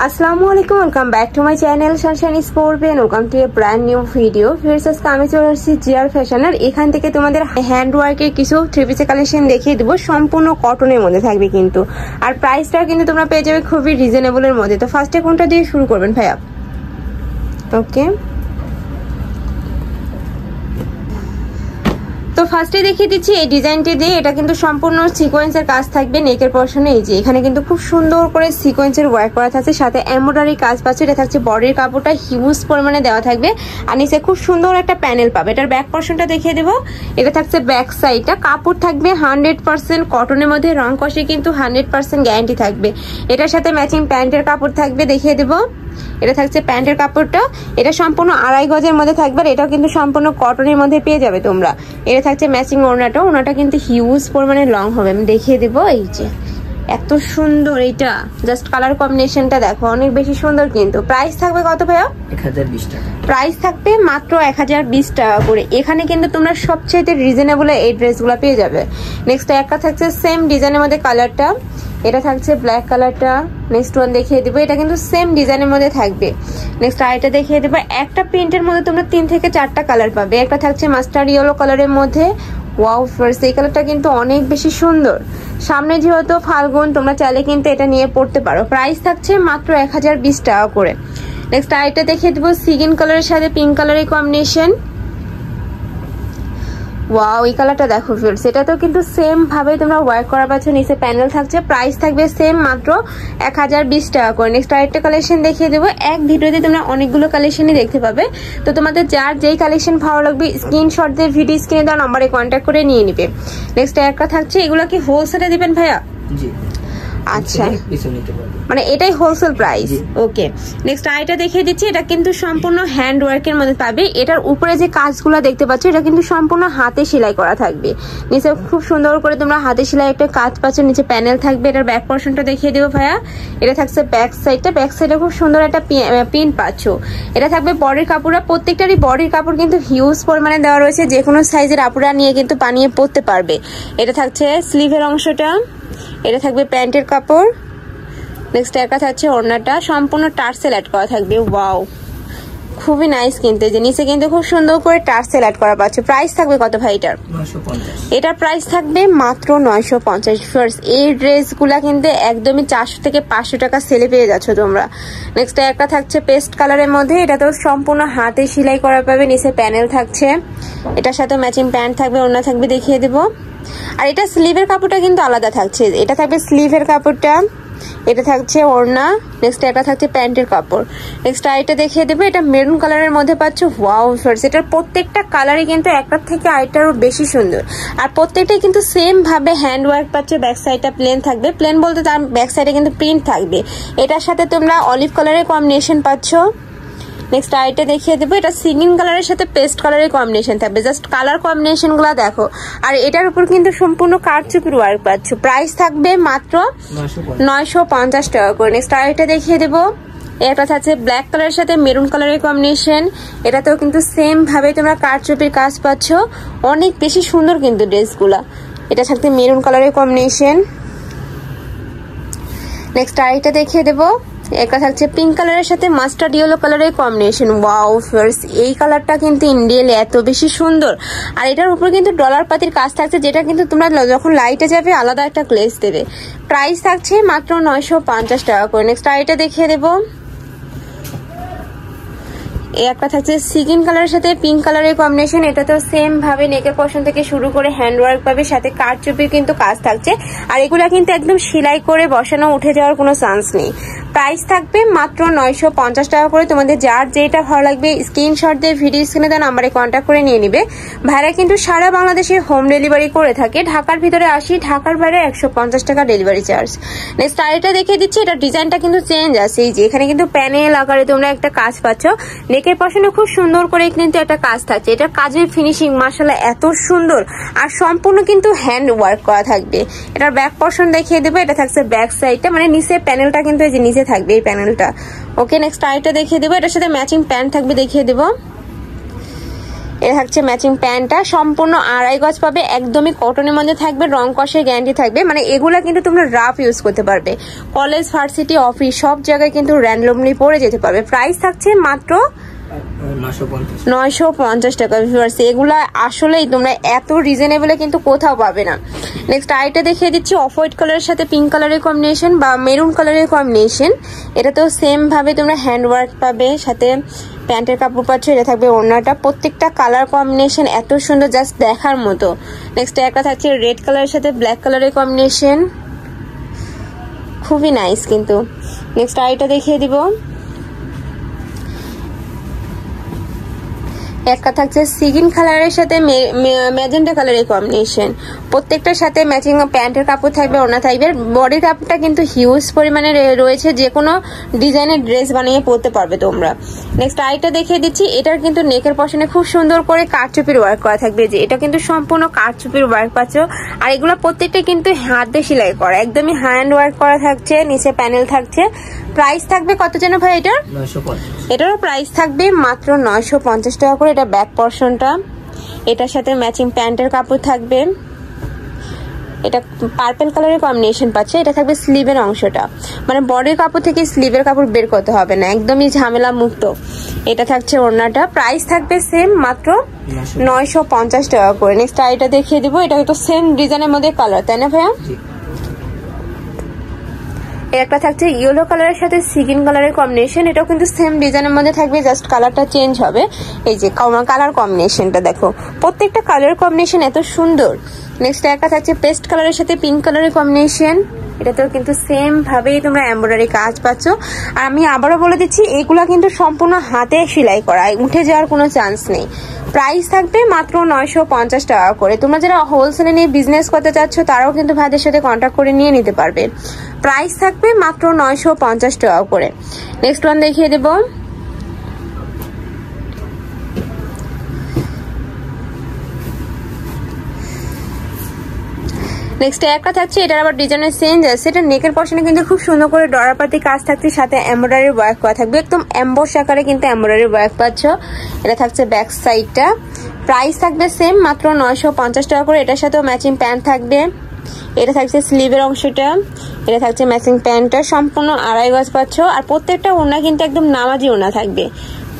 আসসালামু আলাইকুম, welcome back to my channel Sunshine Sports, welcome to a brand new video. ফিরস আজকে আমি চলে আসছি জিআর ফ্যাশনের। এখান থেকে তোমাদের হ্যান্ড ওয়ার্কের কিছু থ্রি পিসের কালেকশন দেখিয়ে দেবো, সম্পূর্ণ কটনের মধ্যে থাকবে কিন্তু, আর প্রাইসটা কিন্তু তোমরা পেয়ে যাবে খুবই রিজনেবলের মধ্যে। তো ফার্স্টে কোনটা দিয়ে শুরু করবেন ভাইয়া? ওকে, তো ফার্স্টে দেখিয়ে দিচ্ছি এই ডিজাইনটি দিয়ে। এটা কিন্তু সম্পূর্ণ সিকোয়েন্সের কাজ থাকবে নেকের পর্শনে। এই যে এখানে কিন্তু খুব সুন্দর করে সিকোয়েন্সের ওয়ার্ক করা থাকছে, সাথে এমব্রয়ডারি কাজ পাচ্ছে। এটা থাকছে বডির কাপড়টা হিউজ পরিমাণে দেওয়া থাকবে, আর নিচে খুব সুন্দর একটা প্যানেল পাবে। এটার ব্যাক পর্শনটা দেখিয়ে দেবো। এটা থাকছে ব্যাক সাইডটা, কাপড় থাকবে 100% কটনের মধ্যে, রং কষে কিন্তু 100% গ্যারান্টি থাকবে। এটার সাথে ম্যাচিং প্যান্টের কাপড় থাকবে, দেখিয়ে দেবো। এটা থাকছে প্যান্টের কাপড়টা, এটা সম্পূর্ণ 2.5 গজের মধ্যে থাকবে, আর এটাও কিন্তু সম্পূর্ণ কটনের মধ্যে পেয়ে যাবে তোমরা। এটা থাকছে ম্যাচিং ওড়নাটা কিন্তু হিউজ পরিমাণে লং হবে, আমি দেখিয়ে দেবো। এই যে এত সুন্দর, এটা জাস্ট কালার কম্বিনেশনটা দেখো, অনেক বেশি সুন্দর কিন্তু। প্রাইস থাকবে কত ভাইয়া? 1020 টাকা। প্রাইস থাকবে মাত্র 1020 টাকা করে। এখানে কিন্তু তোমরা সবচেয়ে রিজনেবল এই ড্রেসগুলো পেয়ে যাবে। নেক্সট একটা থাকছে সেম ডিজাইনের মধ্যে কালারটা, এটা থাকছে ব্ল্যাক কালারটা। নেক্সট ওয়ান দেখিয়ে দেবো, এটা কিন্তু সেম ডিজাইনের মধ্যে থাকবে। নেক্সট আরেকটা দেখিয়ে দেবো, একটা প্রিন্টের মধ্যে তোমরা 3 থেকে 4টা কালার পাবে। একটা থাকছে মাস্টার্ড ইয়েলো কালারের মধ্যে। ওয়াও ফার্স্ট, এই কালারটা কিন্তু অনেক বেশি সুন্দর। সামনে যেহেতু ফাল্গুন, তোমরা চাইলে কিন্তু এটা নিয়ে পড়তে পারো। প্রাইস থাকছে মাত্র 1020 টাকা করে। নেক্সট আরেকটা দেখিয়ে দেবো, সিগিন কালারের সাথে পিঙ্ক কালারের কম্বিনেশন। ওয়াও, এই কালারটা দেখো ফ্রেন্ডস, এটা তো কিন্তু সেম ভাবে তোমরা ওয়ার্ক করা পাচ্ছ, নিচে প্যানেল থাকছে। প্রাইস থাকবে সেম মাত্র 1020 টাকা করে। নেক্সট আরেকটা কালেকশন দেখিয়ে দেবো। এক ভিডিওতে তোমরা অনেকগুলো কালেকশনই দেখতে পাবে, তো তোমাদের যার যেই কালেকশন ভালো লাগবে স্ক্রিনশট দিয়ে ভিডিও স্ক্রিনে দেওয়া নম্বরে কন্ট্যাক্ট করে নিয়ে নিবে। নেক্সট একটা থাকছে, এগুলো কি হোলসেলে দিবেন ভাইয়া? জি, আচ্ছা, মানে এটাই হোলসেল প্রাইস। ওকে, নেক্সট আইটা দেখিয়ে দিচ্ছি। এটা কিন্তু সম্পূর্ণ হ্যান্ড ওয়ার্কের মধ্যে পাবে। এটার উপরে যে কাজগুলো দেখতে পাচ্ছ, এটা কিন্তু সম্পূর্ণ হাতে সেলাই করা থাকবে। নিচে খুব সুন্দর করে তোমরা হাতে সেলাই একটা কাজ পাচ্ছ, নিচে প্যানেল থাকবে। এটার ব্যাক পোর্শনটা দেখিয়ে দেবো ভাইয়া। এটা থাকছে ব্যাক সাইডটা, ব্যাক সাইডে খুব সুন্দর একটা পিন পাচ্ছ। এটা থাকবে বডির কাপড়টা, প্রত্যেকটারই বডির কাপড় কিন্তু হিউজ পরিমাণে দেওয়া রয়েছে, যে কোনো সাইজের আপুরা নিয়ে কিন্তু বানিয়ে পরতে পারবে। এটা থাকছে স্লিভের অংশটা, এটা থাকবে প্যান্টের কাপড়। নেক্সট একটা থাকছে ওড়নাটা, সম্পূর্ণ টার্সেল অ্যাড করা থাকবে। ওয়াও, খুবই নাইস কিন্তু। যে নিচে কিন্তু খুব সুন্দর করে টার্সেল অ্যাড করা পাচ্ছ। প্রাইস থাকবে কত ভাই এটার? 950। এটার প্রাইস থাকবে মাত্র 950। ফার্স্ট এই ড্রেসগুলা কিন্তু একদমই 400 থেকে 500 টাকা সেলে পেয়ে যাচ্ছ তোমরা। নেক্সট একটা থাকছে পেস্ট কালারের মধ্যে, এটা তো সম্পূর্ণ হাতে সেলাই করা পাবে, নিচে প্যানেল থাকছে। এটার সাথে ম্যাচিং প্যান্ট থাকবে, ওড়না থাকবে, দেখিয়ে দেবো। আর এটা স্লিভের কাপড়টা কিন্তু আলাদা থাকছে। এটা থাকবে স্লিভের কাপড়টা, এটা থাকছে ওড়না। নেক্সট এটা থাকছে প্যান্টের কাপড়। নেক্সট আইটা দেখিয়ে দেবো, এটা মেরুন কালারের মধ্যে পাচ্ছ। ওয়াও ফার্স্ট, এটার প্রত্যেকটা কালারই কিন্তু একটার থেকে আরেকটারও বেশি সুন্দর, আর প্রত্যেকটাই কিন্তু সেম ভাবে হ্যান্ড ওয়ার্ক পাচ্ছ। ব্যাক সাইডটা প্লেন থাকবে, প্লেন বলতে তার ব্যাক সাইডে কিন্তু প্রিন্ট থাকবে। এটার সাথে তোমরা অলিভ কালারের কম্বিনেশন পাচ্ছ। নেক্সট আইটা দেখিয়ে দেবো, এটা সিগিন কালারের সাথে পেস্ট কালারের কম্বিনেশন থাকবে। জাস্ট কালার কম্বিনেশন গুলা দেখো, আর এটার উপর কিন্তু সম্পূর্ণ কারচুপির ওয়ার্ক পাচ্ছ। প্রাইস থাকবে মাত্র 950 টাকা করে। নেক্সট আইটা দেখিয়ে দেবো, এটা থাকছে ব্ল্যাক কালারের সাথে মেরুন কালারের কম্বিনেশন। এটাতেও কিন্তু সেম ভাবে তোমরা কারচুপির কাজ পাচ্ছ, অনেক বেশি সুন্দর কিন্তু ড্রেসগুলা। এটা থাকছে মেরুন কালারের কম্বিনেশন। নেক্সট আইটা দেখিয়ে দেবো, একটা থাকছে পিঙ্ক কালারের সাথে মাস্টার্ড ইয়েলো কালারের কম্বিনেশন। ওয়াও ফার্স্ট, এই কালারটা কিন্তু ইন্ডিয়ালে এত বেশি সুন্দর, আর এটার উপর কিন্তু ডলার পাতির কাজ থাকছে, যেটা কিন্তু তোমরা যখন লাইটে যাবে আলাদা একটা গ্লেজ দেবে। প্রাইস থাকছে মাত্র 950 টাকা করে। নেক্সট আইটা দেখিয়ে দেবো, একটা থাকছে সিগিন কালারের সাথে পিঙ্ক কালারের কম্বিনেশন। এটা তো সেম ভাবে নেকের পশন থেকে শুরু করে হ্যান্ড ওয়ার্ক পাবে, সাথে কারচুপির কিন্তু কাজ থাকছে, আর এগুলা কিন্তু একদম সেলাই করে বসানো, উঠে যাওয়ার কোনো চান্স নেই। প্রাইস থাকবে মাত্র 950 টাকা করে। তোমাদের যার যেটা ভালো লাগবে স্ক্রিনশট দিয়ে ভিডিও স্ক্রিনে দেওয়া নাম্বারে কন্ট্যাক্ট করে নিয়ে নিবে। ভাইরা কিন্তু সারা বাংলাদেশে হোম ডেলিভারি করে থাকে। ঢাকার ভিতরে 80, ঢাকার বাইরে 150 টাকা ডেলিভারি চার্জ। নেক্সট আরেকটা দেখিয়ে দিচ্ছি, এটা ডিজাইনটা কিন্তু চেঞ্জ আছে। এই যে এখানে কিন্তু প্যানেল আকারে তোমরা একটা কাজ পাচ্ছ, নেকের পশনে খুব সুন্দর করে কিন্তু একটা কাজ থাকছে। এটার কাজের ফিনিশিং মাশাআল্লাহ এত সুন্দর, আর সম্পূর্ণ কিন্তু হ্যান্ড ওয়ার্ক করা থাকবে। এটার ব্যাক পশন দেখিয়ে দেবো, এটা থাকছে ব্যাক সাইডটা, মানে নিচে প্যানেলটা কিন্তু এই যে নিচে থাকবে এই প্যানেলটা। ওকে, নেক্সট আইটা দেখিয়ে দেবো, এটার সাথে ম্যাচিং প্যান্ট থাকবে, দেখিয়ে দেবো। এটা থাকছে ম্যাচিং প্যান্টটা, সম্পূর্ণ 2.5 গজ পাবে, একদমই কটনের মধ্যে থাকবে, রং কষের গ্যারান্টি থাকবে। মানে এগুলা কিন্তু তোমরা রাফ ইউজ করতে পারবে, কলেজ, ভার্সিটি, অফিস সব জায়গায় কিন্তু র্যান্ডমলি পরে যেতে পারবে। প্রাইস থাকছে মাত্র 950 টাকা ভিউয়ার্স। এগুলা আসলেই তোমরা এত রিজনেবলে কিন্তু কোথাও পাবে না। নেক্সট আইটা দেখিয়ে দিচ্ছি অফ হোয়াইট কালারের সাথে পিঙ্ক কালারের কম্বিনেশন বা মেরুন কালারের কম্বিনেশন। এটা তো সেম ভাবে তোমরা হ্যান্ড ওয়ার্ক পাবে, সাথে প্যান্টের কাপড় পাচ্ছ, এটা থাকবে ওড়নাটা। প্রত্যেকটা কালার কম্বিনেশন এত সুন্দর, জাস্ট দেখার মতো। নেক্সট একটা থাকছে রেড কালারের সাথে ব্ল্যাক কালারের কম্বিনেশন, খুবই নাইস কিন্তু। নেক্সট আইটা দেখিয়ে দিব, একটা থাকছে সিগিন কালারের সাথে ম্যাজেন্টা কালারের কম্বিনেশন। প্রত্যেকটার সাথে ম্যাচিং প্যান্টের কাপড় থাকবে, ওড়না থাকবে। বডি কাপড়টা কিন্তু হিউজ পরিমাণে রয়েছে, যে কোনো ডিজাইনের ড্রেস বানিয়ে পরতে পারবে তোমরা। নেক্সট আইটা দেখিয়ে দিচ্ছি, এটার কিন্তু নেকের পশনে খুব সুন্দর করে কারচুপির ওয়ার্ক করা থাকবে, যে এটা কিন্তু সম্পূর্ণ কারচুপির ওয়ার্ক পাচ্ছ। আর এগুলো প্রত্যেকটা কিন্তু হাতে সেলাই করা, একদমই হ্যান্ড ওয়ার্ক করা থাকছে, নিচে প্যানেল থাকছে। প্রাইস থাকবে কত যেন ভাই এটার? 950। এটারও প্রাইস থাকবে মাত্র 950 টাকা করে। এটা ব্যাক পোরশনটা, এটার সাথে ম্যাচিং প্যান্টের কাপড় থাকবে, এটা পার্পল কালারের কম্বিনেশন পাচ্ছে। এটা থাকবে স্লিভের অংশটা, মানে বডির কাপড় থেকে স্লিভের কাপড় বের করতে হবে না, একদমই ঝামেলা মুক্ত। এটা থাকছে ওড়নাটা, প্রাইস থাকবে সেম মাত্র 950 টাকা করে। নেক্সট আইটা দেখিয়ে দিব, এটা তো সেম ডিজাইনের মধ্যে কালার, তাই না ভাইয়া? একটা থাকছে ইয়েলো কালারের সাথে সিগিন কালারের কম্বিনেশন, এটাও কিন্তু সেম ডিজাইনের মধ্যে থাকবে, জাস্ট কালারটা চেঞ্জ হবে। এই যে কালার কম্বিনেশনটা দেখো, প্রত্যেকটা কালার কম্বিনেশন এত সুন্দর। নেক্সট একটা থাকছে পেস্ট কালারের সাথে পিঙ্ক কালারের কম্বিনেশন, এটাতেও কিন্তু সেম ভাবেই তোমরা এমব্রয়ডারি কাজ পাচ্ছ। আর আমি আবারও বলে দিচ্ছি, এগুলা কিন্তু সম্পূর্ণ হাতে সেলাই করা, উঠে যাওয়ার কোনো চান্স নেই। প্রাইস থাকবে মাত্র 950 টাকা করে। তোমরা যারা হোলসেলে নিয়ে বিজনেস করতে চাচ্ছ, তারাও কিন্তু ভাইদের সাথে কন্ট্যাক্ট করে নিয়ে নিতে পারবে। প্রাইস থাকবে মাত্র 950 টাকা করে। নেক্সট ওয়ান দেখিয়ে দেব, নেক্সট একটা থাকছে, এটার আবার ডিজাইনের চেঞ্জ আছে। এটা নেকের পশনে কিন্তু খুব সুন্দর করে ডরাপাতি কাজ থাকছে, সাথে এমব্রয়ডারি ওয়ার্ক করা থাকবে, একদম এমবস আকারে কিন্তু এমব্রয়ডারি ওয়ার্ক পাচ্ছ। এটা থাকছে ব্যাক সাইডটা, প্রাইস থাকবে সেম মাত্র 950 টাকা করে। এটার সাথেও ম্যাচিং প্যান্ট থাকবে, এটা থাকছে স্লিভের অংশটা, এটা থাকছে ম্যাচিং প্যান্টটা, সম্পূর্ণ 2.5 গজ পাচ্ছ। আর প্রত্যেকটা ওড়না কিন্তু একদম নামাজি ওড়না থাকবে,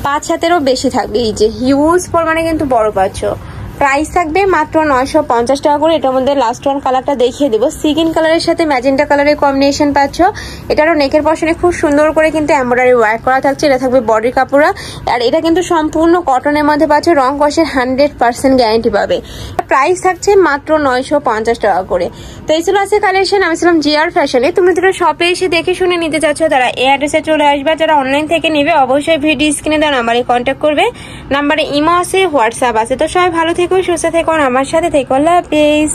5 হাতেরও বেশি থাকবে, এই যে হিউজ পরিমাণে কিন্তু বড় পাচ্ছ। প্রাইস থাকবে মাত্র 950 টাকা করে। এটার মধ্যে লাস্ট ওয়ান কালারটা দেখিয়ে দেবো, সিগিন কালারের সাথে ম্যাজেন্টা কালারের কম্বিনেশন পাচ্ছ। এটারও নেকের পশনে খুব সুন্দর করে কিন্তু এমব্রয়ডারি ওয়ার্ক করা থাকছে, এটা থাকবে বডি কাপড়া। আর এটা কিন্তু সম্পূর্ণ কটনের মধ্যে পাচ্ছ, রং কষের 100% গ্যারান্টি পাবে। প্রাইস থাকছে মাত্র 950 টাকা করে। তো এই ছিল আছে কালেকশন। আমি ছিলাম জিআর ফ্যাশনে। তুমি যারা শপে এসে দেখে শুনে নিতে চাচ্ছ, তারা এই অ্যাড্রেসে চলে আসবে। যারা অনলাইন থেকে নিবে, অবশ্যই ভিডিও স্ক্রিনে দেওয়া নাম্বারে কন্ট্যাক্ট করবে। নাম্বারে ইমো আছে, হোয়াটসঅ্যাপ আছে। তো সবাই ভালো থেকো, সুস্থ থেকো, আমার সাথে থেকো। আল্লাহ হাফেজ।